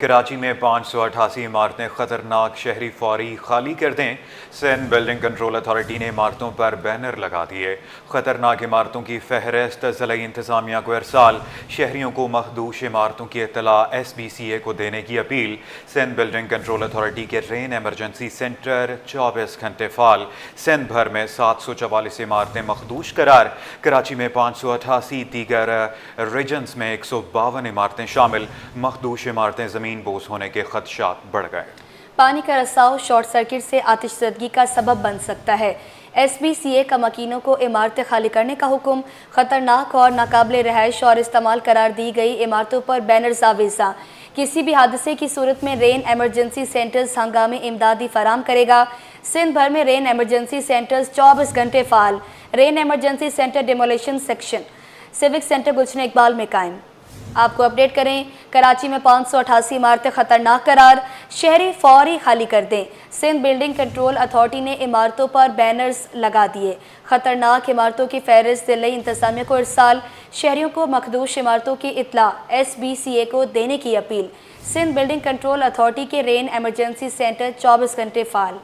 कराची में 588 इमारतें खतरनाक, शहरी फौरी खाली कर दें। सिंध बिल्डिंग कंट्रोल अथॉरिटी ने इमारतों पर बैनर लगा दिए। खतरनाक इमारतों की फहरिस्त ज़िला इंतज़ामिया को इरसाल। शहरियों को मखदूश इमारतों की इत्तला SBCA को देने की अपील। सिंध बिल्डिंग कंट्रोल अथॉरिटी के रेन एमरजेंसी सेंटर 24 घंटे फाल। सिंध भर में 744 इमारतें मखदूश करार। कराची में 588, दीगर रीजन्स में 152 इमारतें शामिल। मखदूश इमारतें ज़मीन बोझ होने के खदशात बढ़ गए। पानी का रिसाव शॉर्ट सर्किट से आतिशज़दगी का सबब बन सकता है। SBCA का मकीनों को इमारतें खाली करने का हुक्म। खतरनाक और नाकाबिले रहायश और इस्तेमाल करार दी गई इमारतों पर बैनर्स आवेज़ा। किसी भी हादसे की सूरत में रेन एमरजेंसी सेंटर्स हंगामी इमदादी फराम करेगा। सिंध भर में रेन एमरजेंसी सेंटर्स 24 घंटे फाल। Rain emergency centre demolition section civic centre Gulshan Iqbal में कायम। आपको अपडेट करें, कराची में 588 इमारतें खतरनाक करार। शहरी फौरी खाली कर दें। सिंध बिल्डिंग कंट्रोल अथॉरिटी ने इमारतों पर बैनर्स लगा दिए। खतरनाक इमारतों की फहरिस्त ज़िला इंतज़ामिया को इरसाल। शहरियों को मखदूश इमारतों की इत्तला SBCA को देने की अपील। सिंध बिल्डिंग कंट्रोल अथॉरिटी के रेन एमरजेंसी सेंटर 24 घंटे फाल।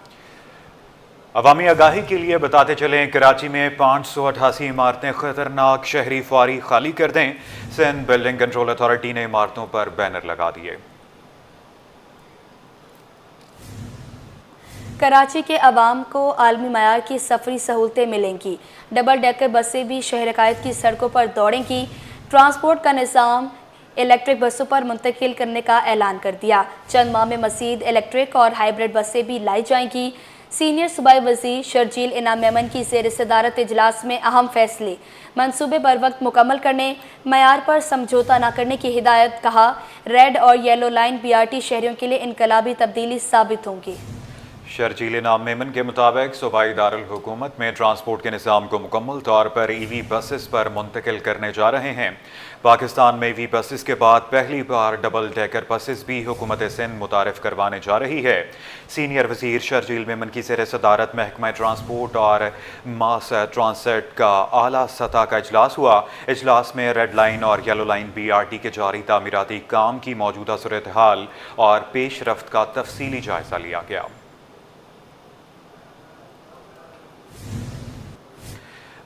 अवामी आगाही के लिए बताते चलें, कराची में 588 इमारतें खतरनाक, शहरी फौरी खाली कर दें। सिंध बिल्डिंग कंट्रोल अथॉरिटी ने इमारतों पर बैनर लगा दिए। कराची के अवाम को आलमी मयार की सफरी सहूलतें मिलेंगी। डबल डेकर बसें भी शहर कायद की सड़कों पर दौड़ेंगी। ट्रांसपोर्ट का निज़ाम इलेक्ट्रिक बसों पर मुंतकिल करने का ऐलान कर दिया। चंद माह में मज़ीद इलेक्ट्रिक और हाइब्रिड बसें भी लाई जाएंगी। सीनियर सूबाई वज़ीर शर्जील इनाम मेमन की ज़ेर सदारत इजलास में अहम फैसले। मनसूबे बर वक्त मुकम्मल करने, मयार पर समझौता न करने की हिदायत। कहा, रेड और येलो लाइन BRT शहरियों के लिए इनकलाबी तब्दीली साबित होंगी। शर्जील इनाम मेमन के मुताबिक सूबाई दारुल हुकूमत में ट्रांसपोर्ट के निज़ाम को मुकम्मल तौर पर EV बसेस पर मुंतकिल करने जा रहे हैं। पाकिस्तान में EV बसेस के बाद पहली बार डबल डेकर बसेस भी हुकूमत सिंध मुतारिफ करवाने जा रही है। सीनियर वज़ीर शर्जील मेमन की ज़ेर सदारत महकमा ट्रांसपोर्ट और मास ट्रांसिट का आला सतह का इजलास हुआ। इजलास में रेड लाइन और येलो लाइन BRT के जारी तामीराती काम की मौजूदा सूरत हाल और पेश रफ्त का तफसीली जायजा लिया गया।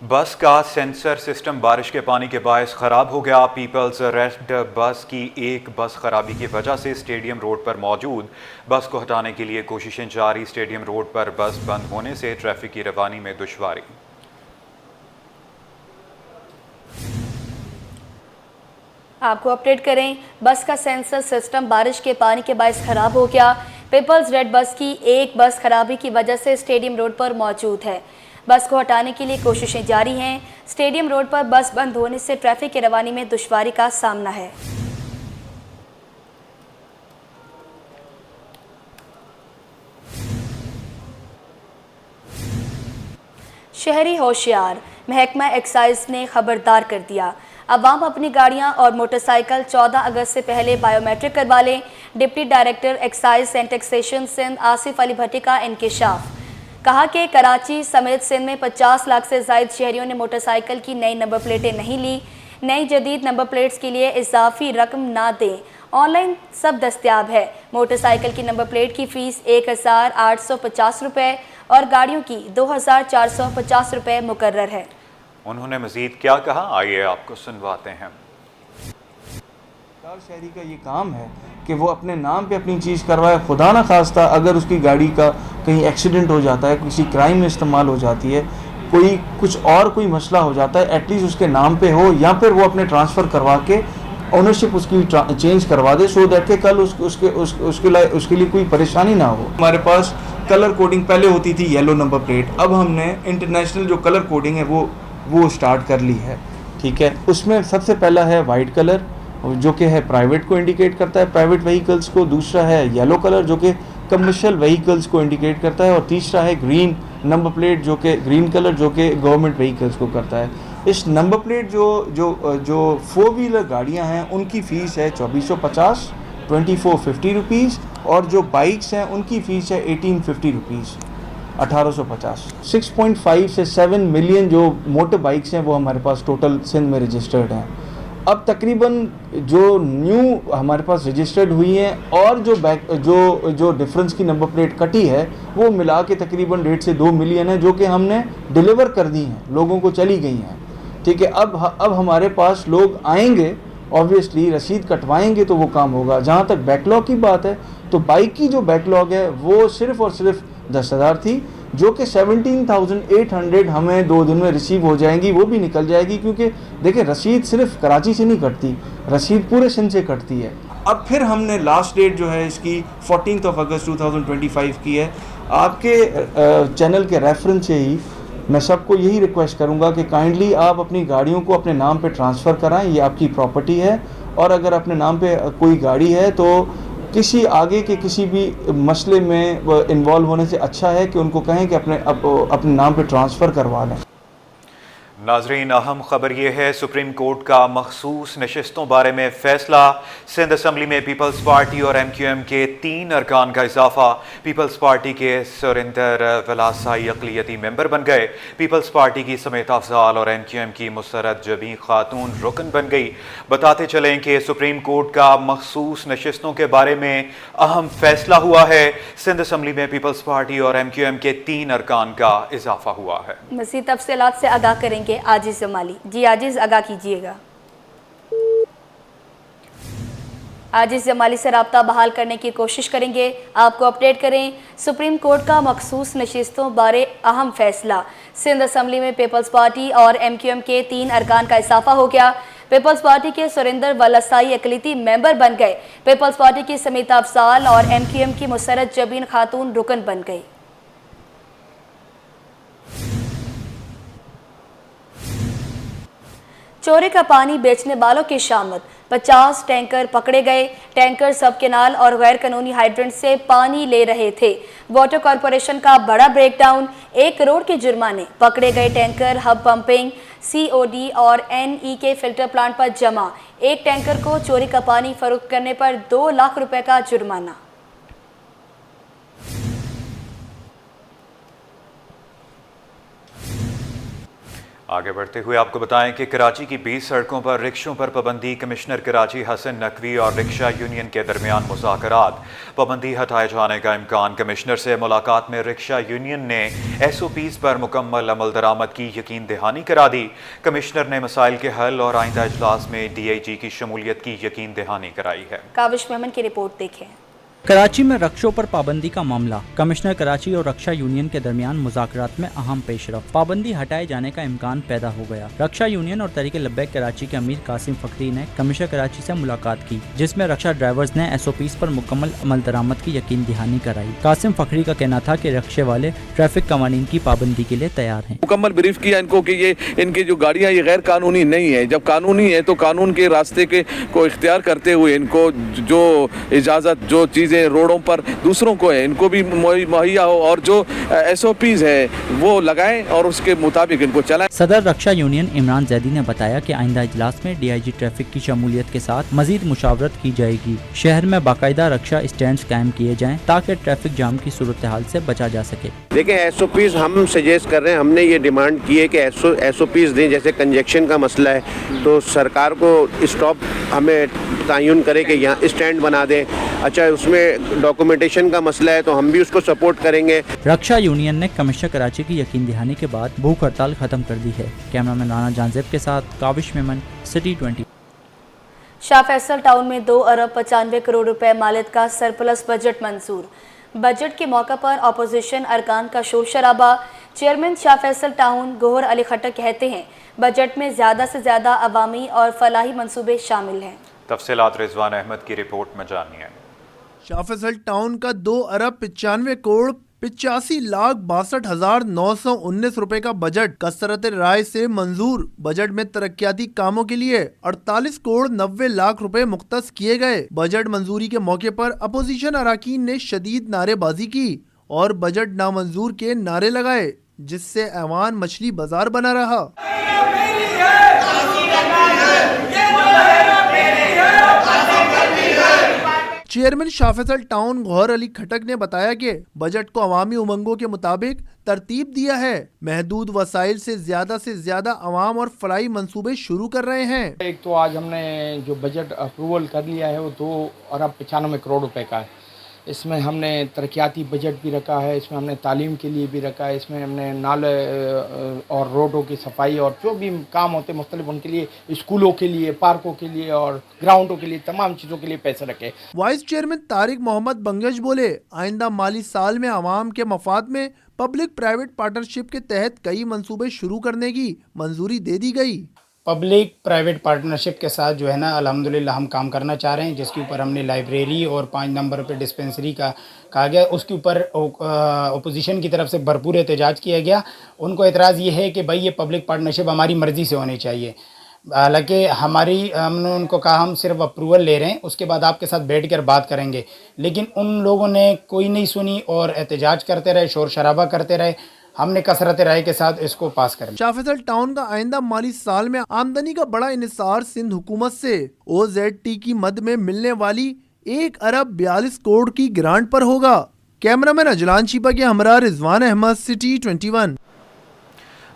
बस का सेंसर सिस्टम बारिश के पानी के बायस ख़राब हो गया। पीपल्स रेड बस की एक बस खराबी की वजह से स्टेडियम रोड पर मौजूद बस को हटाने के लिए कोशिशें जारी। स्टेडियम रोड पर बस बंद होने से ट्रैफिक की रवानी में दुश्वारी। आपको अपडेट करें, बस का सेंसर सिस्टम बारिश के पानी के बायस ख़राब हो गया। पीपल्स रेड बस की एक बस खराबी की वजह से स्टेडियम रोड पर मौजूद है। बस को हटाने के लिए कोशिशें जारी हैं। स्टेडियम रोड पर बस बंद होने से ट्रैफिक की रवानी में दुश्वारी का सामना है। शहरी होशियार, महकमा एक्साइज ने खबरदार कर दिया। अवाम अपनी गाड़ियां और मोटरसाइकिल 14 अगस्त से पहले बायोमेट्रिक करवा लें। Deputy director excise and taxation Sindh Asif Ali Bhatti का इंकशाफ। कहा कि कराची समेत सिंध में 50 लाख से ज़ायद शहरियों ने मोटरसाइकिल की नई नंबर प्लेटें नहीं ली। नई जदीद नंबर प्लेट्स के लिए इजाफी रकम ना दें। ऑनलाइन सब दस्तयाब है। मोटरसाइकिल की नंबर प्लेट की फ़ीस 1850 रुपये और गाड़ियों की 2450 रुपये मुकर्रर है। उन्होंने मज़ीद क्या कहा, आइए आपको सुनवाते हैं। शहरी का ये काम है कि वो अपने नाम पे अपनी चीज़ करवाए। खुदा ना खास्ता अगर उसकी गाड़ी का कहीं एक्सीडेंट हो जाता है, किसी क्राइम में इस्तेमाल हो जाती है, कोई मसला हो जाता है, एटलीस्ट उसके नाम पे हो, या फिर वो अपने ट्रांसफ़र करवा के ओनरशिप उसकी चेंज करवा दे, सो दैट के कल उसके लिए कोई परेशानी ना हो। हमारे पास कलर कोडिंग पहले होती थी येलो नंबर प्लेट, अब हमने इंटरनेशनल जो कलर कोडिंग है वो स्टार्ट कर ली है। ठीक है, उसमें सबसे पहला है वाइट कलर जो कि है प्राइवेट को इंडिकेट करता है, प्राइवेट व्हीकल्स को। दूसरा है येलो कलर जो कि कमर्शियल व्हीकल्स को इंडिकेट करता है, और तीसरा है ग्रीन नंबर प्लेट जो कि ग्रीन कलर जो कि गवर्नमेंट व्हीकल्स को करता है। इस नंबर प्लेट जो 4 व्हीलर गाड़ियां हैं उनकी फ़ीस है 2450 2450 रुपीज़, और जो बाइक्स हैं उनकी फ़ीस है 1850 रुपीज़ 1850। 6.5 से 7 मिलियन जो मोटर बाइक्स हैं वो हमारे पास टोटल सिंध में रजिस्टर्ड हैं। अब तकरीबन जो न्यू हमारे पास रजिस्टर्ड हुई हैं और जो डिफरेंस की नंबर प्लेट कटी है वो मिला के तकरीबन 1.5 से 2 मिलियन है, जो कि हमने डिलीवर कर दी हैं, लोगों को चली गई हैं। ठीक है, अब हमारे पास लोग आएंगे, ऑब्वियसली रसीद कटवाएंगे तो वो काम होगा। जहाँ तक बैकलॉग की बात है तो बाइक की जो बैकलॉग है वो सिर्फ और सिर्फ 10,000 थी, जो कि 17,800 हमें 2 दिन में रिसीव हो जाएंगी, वो भी निकल जाएगी। क्योंकि देखिए रसीद सिर्फ कराची से नहीं कटती, रसीद पूरे सिंध से कटती है। अब फिर हमने लास्ट डेट जो है इसकी 14 अगस्त 2025 की है। आपके चैनल के रेफरेंस से ही मैं सबको यही रिक्वेस्ट करूंगा कि काइंडली आप अपनी गाड़ियों को अपने नाम पे ट्रांसफ़र कराएं, ये आपकी प्रॉपर्टी है। और अगर अपने नाम पे कोई गाड़ी है तो किसी आगे के किसी भी मसले में इन्वॉल्व होने से अच्छा है कि उनको कहें कि अपने नाम पे ट्रांसफ़र करवा लें। नाजरीन, अहम खबर यह है, सुप्रीम कोर्ट का मखसूस नशिस्तों बारे में फैसला। सिंध असम्बली में पीपल्स पार्टी और MQM के 3 अरकान का इजाफा। पीपल्स पार्टी के सुरिंदर वलासाई अक़लियती मेंबर बन गए। पीपल्स पार्टी की समेत अफजाल और MQM की मुसरत जबी खातून रुकन बन गई। बताते चलें कि सुप्रीम कोर्ट का मखसूस नशिस्तों के बारे में अहम फैसला हुआ है। सिंध असम्बली में पीपल्स पार्टी और MQM के 3 अरकान का इजाफा हुआ है। मज़ीद तफसीलात से आगाह करेंगे आजिज़ जमाली। जी आजिज़, आगाह कीजिएगा। आजिज़ जमाली से रब्ता बहाल करने की कोशिश करेंगे, आपको अपडेट करें। सुप्रीम कोर्ट का मखसूस नशिस्तों बारे अहम फैसला। सिंध असम्बली में पीपल्स पार्टी और MQM के 3 अरकान का इजाफा हो गया। पीपल्स पार्टी के सुरिंदर वलासाई अक़लियती मेंबर बन गए। पीपल्स पार्टी की समीता अफजाल और MQM की मुसरत जबीन खातून रुकन बन गई। चोरी का पानी बेचने वालों की शामत, 50 टैंकर पकड़े गए। टैंकर सब केनाल और गैर कानूनी हाइड्रेंट से पानी ले रहे थे। वाटर कॉरपोरेशन का बड़ा ब्रेकडाउन, 1 करोड़ के जुर्माने। पकड़े गए टैंकर हब पंपिंग, COD और NE के फिल्टर प्लांट पर जमा। एक टैंकर को चोरी का पानी फरोख्त करने पर 2 लाख रुपए का जुर्माना। आगे बढ़ते हुए आपको बताएं कि कराची की 20 सड़कों पर रिक्शों पर पाबंदी। कमिश्नर कराची हसन नकवी और रिक्शा यूनियन के दरमियान मुज़ाकरात। पाबंदी हटाए जाने का इम्कान। कमिश्नर से मुलाकात में रिक्शा यूनियन ने SOPs पर मुकम्मल अमल दरामद की यकीन दहानी करा दी। कमिश्नर ने मसाइल के हल और आइंदा इजलास में DIG की शमूलियत की यकीन दहानी कराई है। काविश मेमन की रिपोर्ट देखें। कराची में रक्षों पर पाबंदी का मामला। कमिश्नर कराची और रक्षा यूनियन के दरमियान मुज़ाकरात में अहम पेशरफ। पाबंदी हटाए जाने का इम्कान पैदा हो गया। रक्षा यूनियन और तहरीक लब्बैक कराची के अमीर कासिम फखरी ने कमिश्नर कराची से मुलाकात की, जिसमें रक्षा ड्राइवर्स ने SOPs पर मुकम्मल अमल दरामद की यकीन दहानी कराई। कासिम फखरी का कहना था कि रक्षे वाले ट्रैफिक कवानीन की पाबंदी के लिए तैयार हैं। मुकम्मल ब्रीफ किया इनको कि ये इनकी जो गाड़ियाँ ये गैर कानूनी नहीं है। जब कानूनी है तो कानून के रास्ते के को इख्तियार करते हुए इनको जो इजाज़त, जो चीज़ें रोडों पर दूसरों को है, इनको भी मुहैया हो और जो SOPs है वो लगाएं और उसके मुताबिक इनको चलाएं। सदर रक्षा यूनियन इमरान जैदी ने बताया कि आइंदा इजलास में DIG ट्रैफिक की शमूलियत के साथ मजीद मुशावरत की जाएगी। शहर में बाकायदा रक्षा स्टैंड कायम किए जाएं ताकि ट्रैफिक जाम की सूरत हाल से बचा जा सके। देखिए SOPs हम सजेस्ट कर रहे हैं, हमने ये डिमांड की है कि SOPs दें। जैसे कंजेक्शन का मसला है तो सरकार को स्टॉप हमें तयन करे कि यहाँ स्टैंड बना दें। अच्छा, उसमें डॉक्यूमेंटेशन का मसला है तो हम भी उसको सपोर्ट करेंगे। रक्षा यूनियन ने कमिश्नर कराची की यकीन दहानी के बाद भूख हड़ताल खत्म कर दी है। कैमरामैन राना जानजेब के साथ काविश मेमन, सिटी 20। शाह फैसल टाउन में 2 अरब 95 करोड़ रुपए मालियत का सरप्लस बजट मंजूर। बजट के मौका पर अपोजिशन अरकान का शोर शराबा। चेयरमैन शाह फैसल टाउन गोहर अली खट्टर कहते हैं बजट में ज़्यादा से ज़्यादा अवामी और फलाही मंसूबे शामिल हैं। तफसीलात रिजवान अहमद की रिपोर्ट में जानिए। शाह फैसल टाउन का 2 अरब 95 करोड़ 85,62,919 रुपए का बजट कसरत राय से मंजूर। बजट में तरक्याती कामों के लिए 48 करोड़ 90 लाख रुपए मुख्तस किए गए। बजट मंजूरी के मौके पर अपोजिशन अराकीन ने शदीद नारेबाजी की और बजट नामंजूर के नारे लगाए, जिससे ऐवान मछली बाजार बना रहा। चेयरमैन शाह फैसल टाउन गौहर अली खटक ने बताया कि बजट को अवामी उमंगों के मुताबिक तरतीब दिया है। महदूद वसाइल से ज्यादा अवाम और फलाई मंसूबे शुरू कर रहे हैं। एक तो आज हमने जो बजट अप्रूवल कर लिया है वो 2 अरब 95 करोड़ रुपए का है। इसमें हमने तरक्याती बजट भी रखा है, इसमें हमने तालीम के लिए भी रखा है, इसमें हमने नाले और रोडों की सफाई और जो भी काम होते हैं मुख्तलिफ उनके लिए, स्कूलों के लिए, पार्कों के लिए और ग्राउंडों के लिए, तमाम चीज़ों के लिए पैसे रखे। वाइस चेयरमैन तारिक मोहम्मद बंगश बोले, आइंदा माली साल में आवाम के मफाद में पब्लिक प्राइवेट पार्टनरशिप के तहत कई मंसूबे शुरू करने की मंजूरी दे दी गई। पब्लिक प्राइवेट पार्टनरशिप के साथ जो है ना अल्हम्दुलिल्लाह हम काम करना चाह रहे हैं, जिसके ऊपर हमने लाइब्रेरी और 5 नंबर पे डिस्पेंसरी का कहा गया। उसके ऊपर ओपोजिशन की तरफ से भरपूर एहतजाज किया गया। उनको एतराज़ ये है कि भाई ये पब्लिक पार्टनरशिप हमारी मर्ज़ी से होनी चाहिए। हालांकि हमने उनको कहा हम सिर्फ अप्रूवल ले रहे हैं, उसके बाद आपके साथ बैठकर बात करेंगे, लेकिन उन लोगों ने कोई नहीं सुनी और एहतजाज करते रहे, शोर शराबा करते रहे। हमने कसरत राय के साथ इसको पास कर लिया। शाह फैसल टाउन का आइंदा माली साल में आमदनी का बड़ा इन्हिसार सिंध हुकूमत से OZT की मद में मिलने वाली 1 अरब 42 करोड़ की ग्रांट पर होगा। कैमरामैन अजलान चीपा के हमरा रिजवान अहमद, सिटी 21।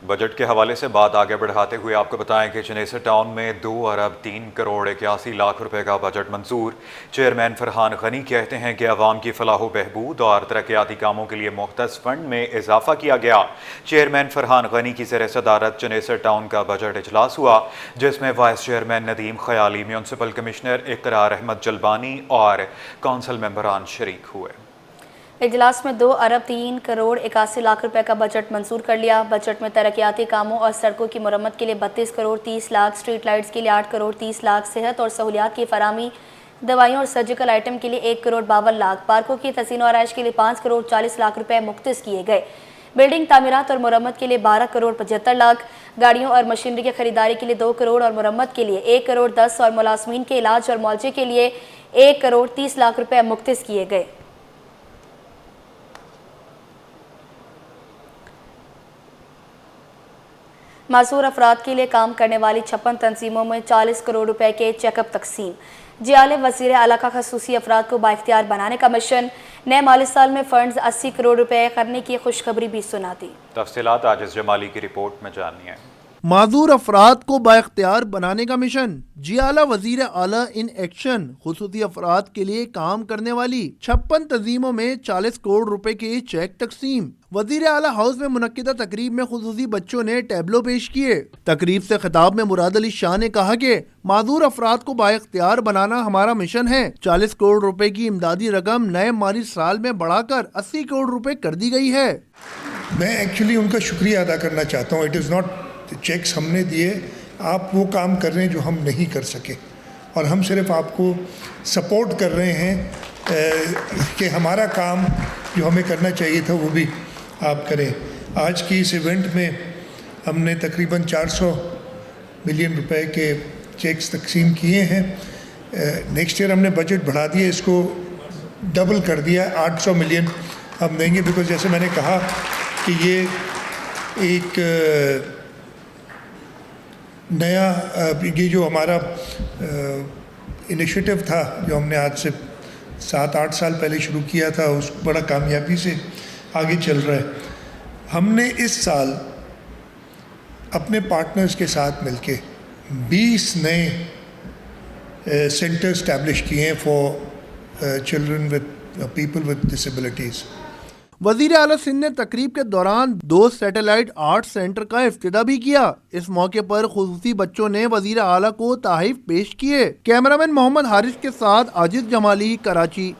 बजट के हवाले से बात आगे बढ़ाते हुए आपको बताएं कि चनेसर टाउन में 2 अरब 3 करोड़ 81 लाख रुपए का बजट मंजूर। चेयरमैन फरहान गनी कहते हैं कि अवाम की फलाह बहबूद और तरक्याती कामों के लिए मुख्तस फंड में इजाफा किया गया। चेयरमैन फरहान गनी की ज़ेर सदारत चनेसर टाउन का बजट इजलास हुआ, जिसमें वाइस चेयरमैन नदीम ख्याली, म्यूनसिपल कमिश्नर इकरार अहमद जलबानी और कौंसल मेंबरान शरीक हुए। इजलास में 2 अरब 3 करोड़ 81 लाख रुपए का बजट मंजूर कर लिया। बजट में तरक्याती कामों और सड़कों की मरम्मत के लिए 32 करोड़ 30 लाख, स्ट्रीट लाइट्स के लिए 8 करोड़ 30 लाख, सेहत और सहूलियात की फराहमी, दवाइयों और सर्जिकल आइटम के लिए 1 करोड़ 52 लाख, पार्कों की तसीन और आराइश के लिए 5 करोड़ 40 लाख रुपए मुख्तस किए गए। बिल्डिंग तामीरात और मरम्मत के लिए 12 करोड़ 75 लाख, गाड़ियों और मशीनरी की खरीदारी के लिए 2 करोड़ और मरम्मत के लिए 1 करोड़ 10 और मुलाजमीन के इलाज और मुआवजे के लिए 1 करोड़ 30 लाख रुपए मुख्तस किए गए। मासूर अफराद के लिए काम करने वाली 56 तंजीमों में 40 करोड़ रुपए के चेकअप तकसीम। जियाले वज़ीर आला का खसूसी अफराद को बाइख्तियार बनाने का मिशन। नए माली साल में फंड्स 80 करोड़ रुपए करने की खुशखबरी भी सुना दी। तफसीलात आजिज़ जमाली की रिपोर्ट में जानिए। माजूर अफराद को बाइख्तियार बनाने का मिशन। जियाला वजीर आला इन एक्शन खुसूसी अफराद के लिए काम करने वाली 56 तंजीमों में 40 करोड़ रुपए के चेक तकसीम। वजीर आला हाउस में मुनक्किदा तकरीब में खुसूसी बच्चों ने टैबलो पेश किए। तकरीब से खिताब में मुराद अली शाह ने कहा कि माजूर अफराद को बाइख्तियार बनाना हमारा मिशन है। 40 करोड़ रुपए की इमदादी रकम नए माली साल में बढ़ाकर 80 करोड़ रुपए कर दी गई है। मैं एक्चुअली उनका शुक्रिया अदा करना चाहता हूँ। इट इज़ नॉट चेक्स हमने दिए, आप वो काम कर रहे हैं जो हम नहीं कर सके, और हम सिर्फ आपको सपोर्ट कर रहे हैं कि हमारा काम जो हमें करना चाहिए था वो भी आप करें। आज की इस इवेंट में हमने तकरीबन 400 मिलियन रुपए के चेक्स तकसीम किए हैं। नेक्स्ट ईयर हमने बजट बढ़ा दिया, इसको डबल कर दिया, 800 मिलियन हम देंगे। बिकॉज जैसे मैंने कहा कि ये एक नया ये जो हमारा इनिशिएटिव था जो हमने आज से 7-8 साल पहले शुरू किया था, उस बड़ा कामयाबी से आगे चल रहा है। हमने इस साल अपने पार्टनर्स के साथ मिलके 20 नए सेंटर स्टैब्लिश किए हैं for children with people with disabilities. वजीर आला सिंध ने तकरीब के दौरान 2 सैटेलाइट आर्ट सेंटर का इफ्तिताह भी किया। इस मौके पर खुसूसी बच्चों ने वजीर आला को तोहफे पेश किए। कैमरामैन मोहम्मद हारिस के साथ आजिज जमाली, कराची।